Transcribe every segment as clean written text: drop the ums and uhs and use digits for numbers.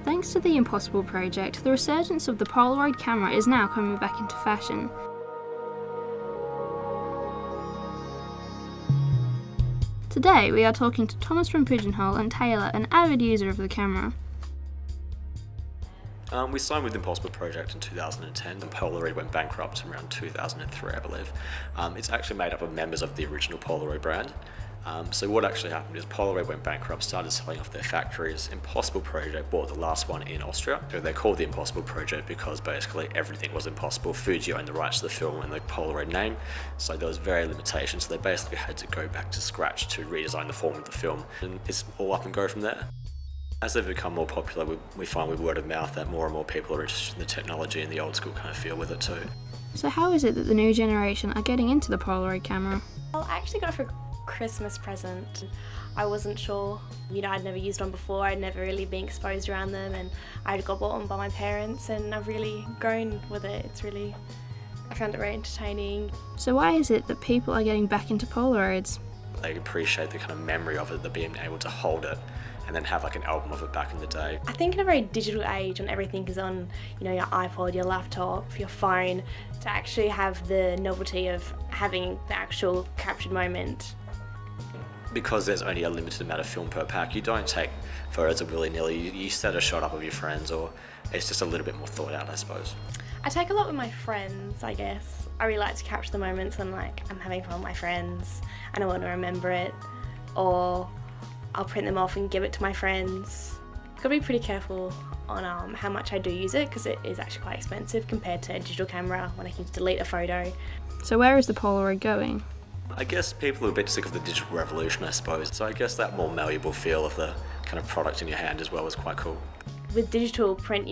Thanks to the Impossible project, the resurgence of the Polaroid camera is now coming back into fashion. Today we are talking to Thomas from Pigeon and Taylor, an avid user of the camera. We signed with the Impossible project in 2010, and Polaroid went bankrupt around 2003, I believe. It's actually made up of members of the original Polaroid brand. So what actually happened is Polaroid went bankrupt, started selling off their factories. Impossible project bought the last one in Austria. So they're called the Impossible project because basically everything was impossible. Fuji owned the rights to the film and the Polaroid name, so there was very limitations. So they basically had to go back to scratch to redesign the form of the film, and it's all up and go from there. As they've become more popular, we find with word of mouth that more and more people are interested in the technology and the old school kind of feel with it too. So how is it that the new generation are getting into the Polaroid camera? Well, I actually got it for a Christmas present. I wasn't sure, I'd never used one before, I'd never really been exposed around them, and I got bought one by my parents and I've really grown with it. I found it very entertaining. So why is it that people are getting back into Polaroids? They appreciate the kind of memory of it, the being able to hold it and then have like an album of it back in the day. I think in a very digital age when everything is on, your iPod, your laptop, your phone, to actually have the novelty of having the actual captured moment. Because there's only a limited amount of film per pack, you don't take photos of willy-nilly, you set a shot up of your friends, or it's just a little bit more thought out, I suppose. I take a lot with my friends, I guess. I really like to capture the moments when I'm having fun with my friends and I want to remember it, or I'll print them off and give it to my friends. I've got to be pretty careful on how much I do use it, because it is actually quite expensive compared to a digital camera when I can delete a photo. So where is the Polaroid going? I guess people are a bit sick of the digital revolution, I suppose. So I guess that more malleable feel of the kind of product in your hand as well is quite cool. With digital print,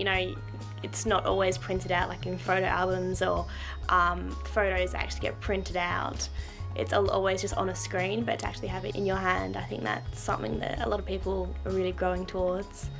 it's not always printed out like in photo albums, or photos actually get printed out. It's always just on a screen, but to actually have it in your hand, I think that's something that a lot of people are really growing towards.